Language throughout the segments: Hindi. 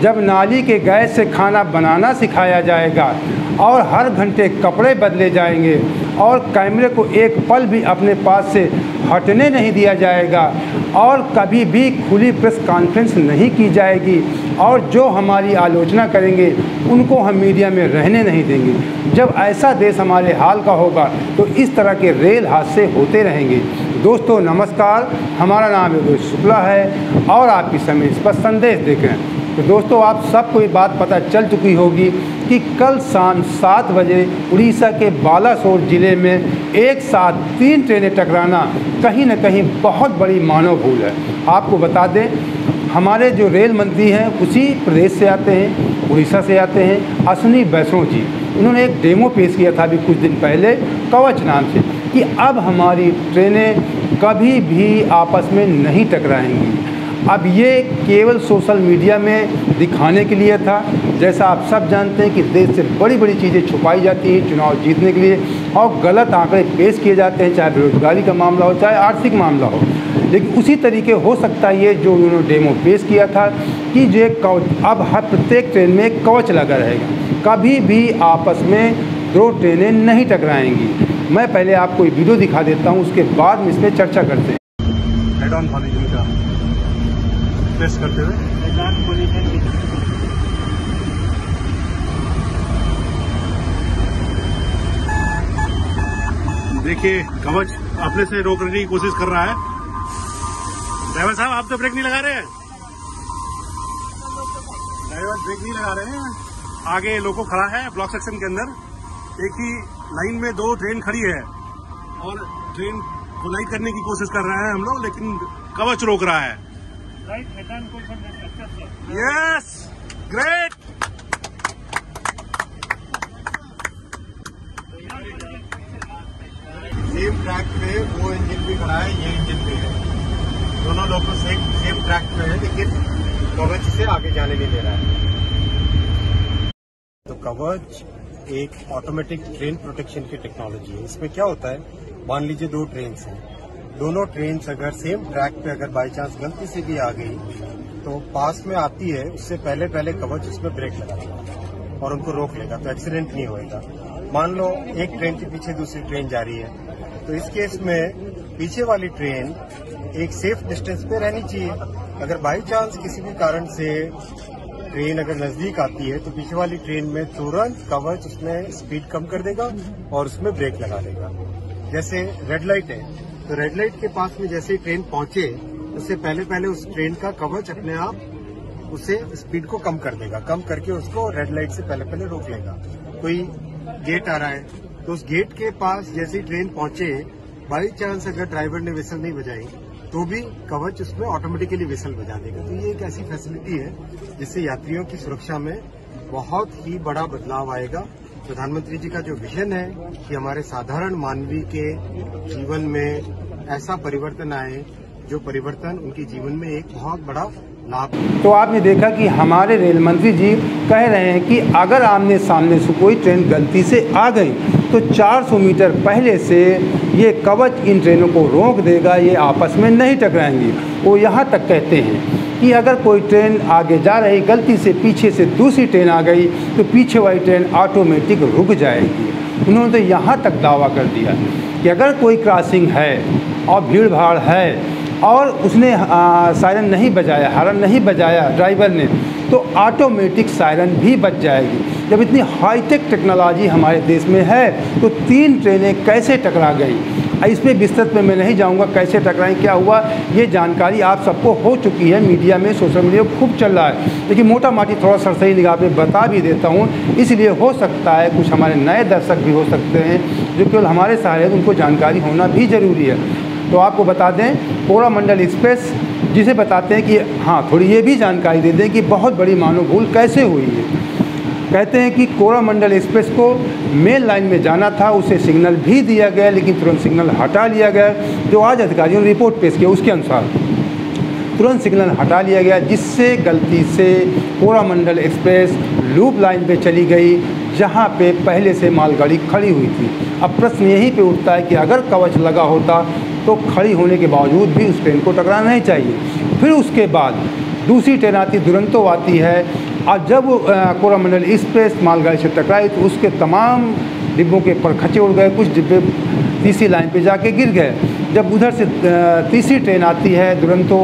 जब नाली के गैस से खाना बनाना सिखाया जाएगा और हर घंटे कपड़े बदले जाएंगे और कैमरे को एक पल भी अपने पास से हटने नहीं दिया जाएगा और कभी भी खुली प्रेस कॉन्फ्रेंस नहीं की जाएगी और जो हमारी आलोचना करेंगे उनको हम मीडिया में रहने नहीं देंगे। जब ऐसा देश हमारे हाल का होगा तो इस तरह के रेल हादसे होते रहेंगे। दोस्तों नमस्कार, हमारा नाम योगेश शुक्ला है और आप इस समय इस पर संदेश देख रहे हैं। तो दोस्तों आप सबको ये बात पता चल चुकी होगी कि कल शाम 7 बजे उड़ीसा के बालासोर ज़िले में एक साथ 3 ट्रेनें टकराना कहीं न कहीं बहुत बड़ी मानव भूल है। आपको बता दें, हमारे जो रेल मंत्री हैं उसी प्रदेश से आते हैं, उड़ीसा से आते हैं, अश्विनी वैष्णव जी। उन्होंने एक डेमो पेश किया था अभी कुछ दिन पहले कवच नाम से कि अब हमारी ट्रेनें कभी भी आपस में नहीं टकराएंगी। अब ये केवल सोशल मीडिया में दिखाने के लिए था। जैसा आप सब जानते हैं कि देश से बड़ी बड़ी चीज़ें छुपाई जाती हैं चुनाव जीतने के लिए और गलत आंकड़े पेश किए जाते हैं, चाहे बेरोजगारी का मामला हो चाहे आर्थिक मामला हो। लेकिन उसी तरीके हो सकता है ये जो उन्होंने डेमो पेश किया था कि जो कवच, अब हर प्रत्येक ट्रेन में एक कवच लगा रहेगा, कभी भी आपस में 2 ट्रेनें नहीं टकराएंगी। मैं पहले आपको ये वीडियो दिखा देता हूँ, उसके बाद में इस पर चर्चा करते हैं। हेड ऑन कॉलेज का प्रेस करते हुए देखिए कवच अपने से रोकने की कोशिश कर रहा है। ड्राइवर साहब आप तो ब्रेक नहीं लगा रहे हैं, ड्राइवर ब्रेक नहीं लगा रहे हैं। आगे लोको खड़ा है ब्लॉक सेक्शन के अंदर, एक ही लाइन में 2 ट्रेन खड़ी है और ट्रेन कोलाइड करने की कोशिश कर रहे हैं हम लोग, लेकिन कवच रोक रहा है। Yes, great. सेम ट्रैक पे वो इंजन भी खड़ा है, ये इंजन भी है, दोनों लोग सेम ट्रैक पे है, लेकिन कवच से आगे जाने नहीं दे रहा है। तो कवच एक ऑटोमेटिक ट्रेन प्रोटेक्शन की टेक्नोलॉजी है। इसमें क्या होता है, मान लीजिए 2 ट्रेन हैं, दोनों ट्रेन अगर सेम ट्रैक पे अगर बाई चांस गलती से भी आ गई तो पास में आती है, उससे पहले कवच उसमें ब्रेक लगाएगा और उनको रोक लेगा, तो एक्सीडेंट नहीं होएगा। मान लो एक ट्रेन के पीछे दूसरी ट्रेन जा रही है, तो इस केस में पीछे वाली ट्रेन एक सेफ डिस्टेंस पे रहनी चाहिए। अगर बाई चांस किसी भी कारण से ट्रेन अगर नजदीक आती है तो पीछे वाली ट्रेन में तुरंत कवच उसमें स्पीड कम कर देगा और उसमें ब्रेक लगा देगा। जैसे रेड लाइट है, तो रेड लाइट के पास में जैसे ही ट्रेन पहुंचे उससे पहले उस ट्रेन का कवच अपने आप उसे स्पीड को कम कर देगा, कम करके उसको रेड लाइट से पहले रोक लेगा। कोई गेट आ रहा है तो उस गेट के पास जैसे ही ट्रेन पहुंचे, बाई चांस अगर ड्राइवर ने विसल नहीं बजाई तो भी कवच उसमें ऑटोमेटिकली विसल बजा देगा। तो ये एक ऐसी फैसिलिटी है जिससे यात्रियों की सुरक्षा में बहुत ही बड़ा बदलाव आएगा। प्रधानमंत्री जी का जो विजन है कि हमारे साधारण मानवीय के जीवन में ऐसा परिवर्तन आए, जो परिवर्तन उनके जीवन में एक बहुत बड़ा लाभ। तो आपने देखा कि हमारे रेल मंत्री जी कह रहे हैं कि अगर आमने सामने से कोई ट्रेन गलती से आ गई तो 400 मीटर पहले से ये कवच इन ट्रेनों को रोक देगा, ये आपस में नहीं टकराएंगी। वो यहाँ तक कहते हैं कि अगर कोई ट्रेन आगे जा रही, गलती से पीछे से दूसरी ट्रेन आ गई तो पीछे वाली ट्रेन ऑटोमेटिक रुक जाएगी। उन्होंने तो यहाँ तक दावा कर दिया कि अगर कोई क्रॉसिंग है और भीड़ भाड़ है और उसने सायरन नहीं बजाया, हॉर्न नहीं बजाया ड्राइवर ने, तो ऑटोमेटिक सायरन भी बज जाएगी। जब इतनी हाईटेक टेक्नोलॉजी हमारे देश में है तो 3 ट्रेनें कैसे टकरा गई, इस पर विस्तृत में मैं नहीं जाऊंगा कैसे टकराएं, क्या हुआ, ये जानकारी आप सबको हो चुकी है, मीडिया में सोशल मीडिया खूब चल रहा है। लेकिन मोटा माटी थोड़ा सरसरी निगाह पे बता भी देता हूँ, इसलिए हो सकता है कुछ हमारे नए दर्शक भी हो सकते हैं जो केवल हमारे सहारे, उनको जानकारी होना भी ज़रूरी है। तो आपको बता दें, कोरोमंडल एक्सप्रेस जिसे बताते हैं कि हाँ, थोड़ी ये भी जानकारी दे दें कि बहुत बड़ी मानव भूल कैसे हुई है। कहते हैं कि कोरोमंडल एक्सप्रेस को मेन लाइन में जाना था, उसे सिग्नल भी दिया गया लेकिन तुरंत सिग्नल हटा लिया गया। जो आज अधिकारियों ने रिपोर्ट पेश किया उसके अनुसार तुरंत सिग्नल हटा लिया गया, जिससे गलती से कोरोमंडल एक्सप्रेस लूप लाइन पे चली गई जहाँ पे पहले से मालगाड़ी खड़ी हुई थी। अब प्रश्न यहीं पे उठता है कि अगर कवच लगा होता तो खड़ी होने के बावजूद भी उस ट्रेन को टकराना नहीं चाहिए। फिर उसके बाद दूसरी ट्रेन आती दुरंतो आती है अब जब कोरोमंडल एक्सप्रेस मालगाड़ी से टकराई तो उसके तमाम डिब्बों के परखचे उड़ गए, कुछ डिब्बे तीसरी लाइन पे जाके गिर गए। जब उधर से तीसरी ट्रेन आती है दुरंतो,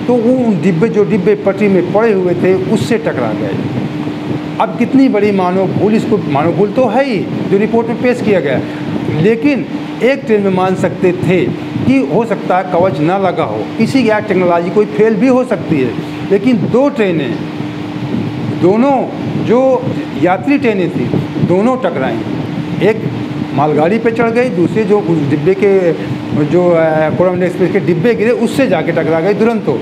तो वो जो डिब्बे पटरी में पड़े हुए थे उससे टकरा गए। अब कितनी बड़ी मानव भूल, इसको मानव भूल तो है ही जो रिपोर्ट में पेश किया गया, लेकिन एक ट्रेन में मान सकते थे कि हो सकता है कवच ना लगा हो, किसी की टेक्नोलॉजी कोई फेल भी हो सकती है, लेकिन दो ट्रेनें, दोनों जो यात्री ट्रेनें थी दोनों टकराई। एक मालगाड़ी पे चढ़ गई, दूसरे जो उस डिब्बे के जो कोरोमंडल एक्सप्रेस के डिब्बे गिरे उससे जाके टकरा गई दुरंतो।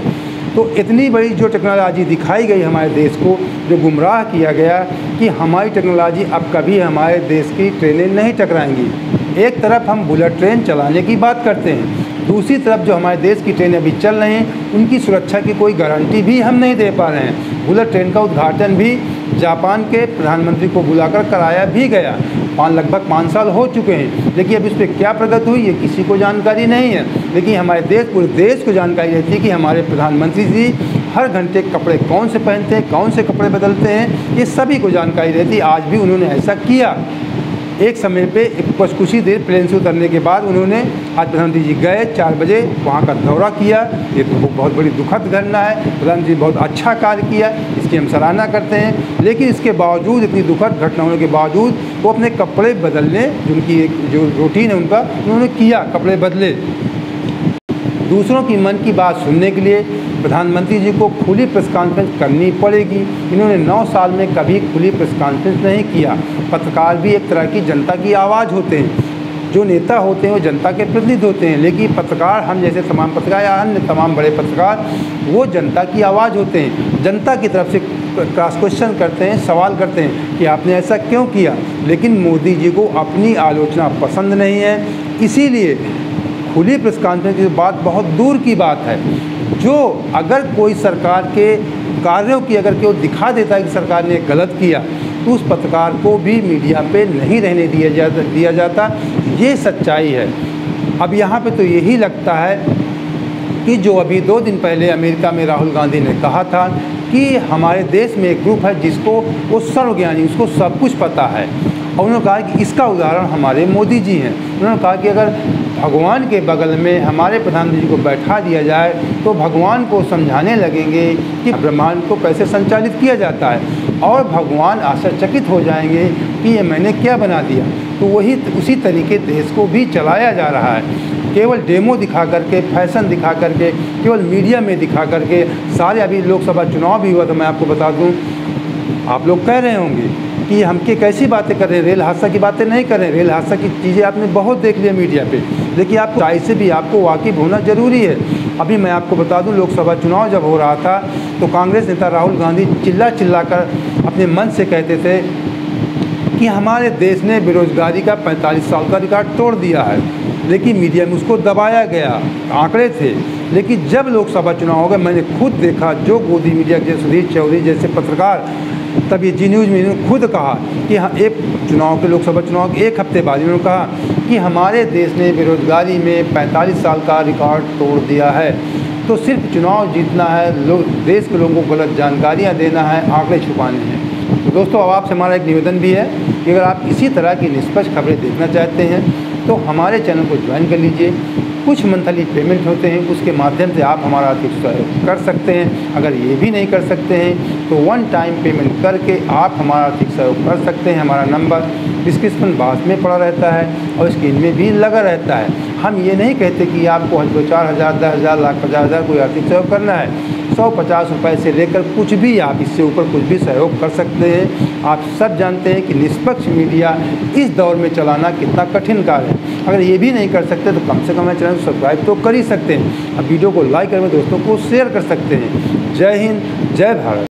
तो इतनी बड़ी जो टेक्नोलॉजी दिखाई गई हमारे देश को, जो गुमराह किया गया कि हमारी टेक्नोलॉजी अब कभी हमारे देश की ट्रेनें नहीं टकराएंगी। एक तरफ हम बुलेट ट्रेन चलाने की बात करते हैं, दूसरी तरफ जो हमारे देश की ट्रेनें अभी चल रही हैं उनकी सुरक्षा की कोई गारंटी भी हम नहीं दे पा रहे हैं। बुलेट ट्रेन का उद्घाटन भी जापान के प्रधानमंत्री को बुलाकर कराया भी गया, लगभग 5 साल हो चुके हैं, लेकिन अब इस पर क्या प्रगति हुई ये किसी को जानकारी नहीं है। लेकिन हमारे पूरे देश को जानकारी रहती है कि हमारे प्रधानमंत्री जी हर घंटे कपड़े कौन से पहनते हैं, कौन से कपड़े बदलते हैं, ये सभी को जानकारी रहती है। आज भी उन्होंने ऐसा किया। एक समय पे कुछ ही देर प्लेन से उतरने के बाद उन्होंने, आज प्रधानमंत्री जी गए 4 बजे वहाँ का दौरा किया। ये तो बहुत बड़ी दुखद घटना है। प्रधानमंत्री जी बहुत अच्छा कार्य किया, इसकी हम सराहना करते हैं, लेकिन इसके बावजूद, इतनी दुखद घटना होने के बावजूद वो अपने कपड़े बदलने, जिनकी एक जो रूटीन है उनका, उन्होंने किया, कपड़े बदले। दूसरों की मन की बात सुनने के लिए प्रधानमंत्री जी को खुली प्रेस कॉन्फ्रेंस करनी पड़ेगी। इन्होंने 9 साल में कभी खुली प्रेस कॉन्फ्रेंस नहीं किया। पत्रकार भी एक तरह की जनता की आवाज़ होते हैं, जो नेता होते हैं वो जनता के प्रतिनिधि होते हैं, लेकिन पत्रकार, हम जैसे तमाम पत्रकार या अन्य तमाम बड़े पत्रकार, वो जनता की आवाज़ होते हैं। जनता की तरफ से क्रॉस क्वेश्चन करते हैं, सवाल करते हैं कि आपने ऐसा क्यों किया। लेकिन मोदी जी को अपनी आलोचना पसंद नहीं है, इसीलिए खुली प्रेस कॉन्फ्रेंस की बात बहुत दूर की बात है। जो अगर कोई सरकार के कार्यों की अगर केवल दिखा देता है कि सरकार ने गलत किया, तो उस पत्रकार को भी मीडिया पे नहीं रहने दिया जाता। ये सच्चाई है। अब यहाँ पे तो यही लगता है कि जो अभी 2 दिन पहले अमेरिका में राहुल गांधी ने कहा था कि हमारे देश में एक ग्रुप है जिसको वो सर्वज्ञानी, उसको सब कुछ पता है, और उन्होंने कहा कि इसका उदाहरण हमारे मोदी जी हैं। उन्होंने कहा कि अगर भगवान के बगल में हमारे प्रधानमंत्री जी को बैठा दिया जाए तो भगवान को समझाने लगेंगे कि ब्रह्मांड को कैसे संचालित किया जाता है, और भगवान आश्चर्यचकित हो जाएंगे कि ये मैंने क्या बना दिया। तो वही उसी तरीके देश को भी चलाया जा रहा है, केवल डेमो दिखा करके, फैशन दिखा करके, केवल मीडिया में दिखा करके। सारे अभी लोकसभा चुनाव भी हुआ, तो मैं आपको बता दूं, आप लोग कह रहे होंगे कि हम के कैसी बातें कर रहे हैं, रेल हादसा की बातें नहीं कर रहे हैं। रेल हादसा की चीज़ें आपने बहुत देख लिया मीडिया पे, लेकिन आपको सच्चाई से भी आपको वाकिफ होना ज़रूरी है। अभी मैं आपको बता दूं, लोकसभा चुनाव जब हो रहा था तो कांग्रेस नेता राहुल गांधी चिल्ला कर अपने मन से कहते थे कि हमारे देश ने बेरोज़गारी का 45 साल का रिकॉर्ड तोड़ दिया है, लेकिन मीडिया में उसको दबाया गया, आंकड़े थे। लेकिन जब लोकसभा चुनाव हो गए, मैंने खुद देखा, जो गोदी मीडिया के सुधीर चौधरी जैसे पत्रकार, तब ये जी न्यूज़ में इन्होंने खुद कहा कि हाँ, एक चुनाव के लोकसभा चुनाव के 1 हफ्ते बाद इन्होंने कहा कि हमारे देश ने बेरोज़गारी में 45 साल का रिकॉर्ड तोड़ दिया है। तो सिर्फ चुनाव जीतना है, देश के लोगों को गलत जानकारियाँ देना है, आंकड़े छुपाने हैं। तो दोस्तों, अब आपसे हमारा एक निवेदन भी है कि अगर आप इसी तरह की निष्पक्ष खबरें देखना चाहते हैं तो हमारे चैनल को ज्वाइन कर लीजिए। कुछ मंथली पेमेंट होते हैं, उसके माध्यम से आप हमारा आर्थिक सहयोग कर सकते हैं। अगर ये भी नहीं कर सकते हैं तो 1 टाइम पेमेंट करके आप हमारा आर्थिक सहयोग कर सकते हैं। हमारा नंबर डिस्क्रिप्शन बॉक्स में पड़ा रहता है और स्क्रीन में भी लगा रहता है। हम ये नहीं कहते कि आपको 4,000, 10,000, लाख 50,000 कोई आर्थिक सहयोग करना है। 150 रुपये से लेकर कुछ भी, आप इससे ऊपर कुछ भी सहयोग कर सकते हैं। आप सब जानते हैं कि निष्पक्ष मीडिया इस दौर में चलाना कितना कठिन कार्य है। अगर ये भी नहीं कर सकते तो कम से कम हमारे चैनल को सब्सक्राइब तो कर ही सकते हैं। अब वीडियो को लाइक करके दोस्तों को शेयर कर सकते हैं। जय हिंद, जय भारत।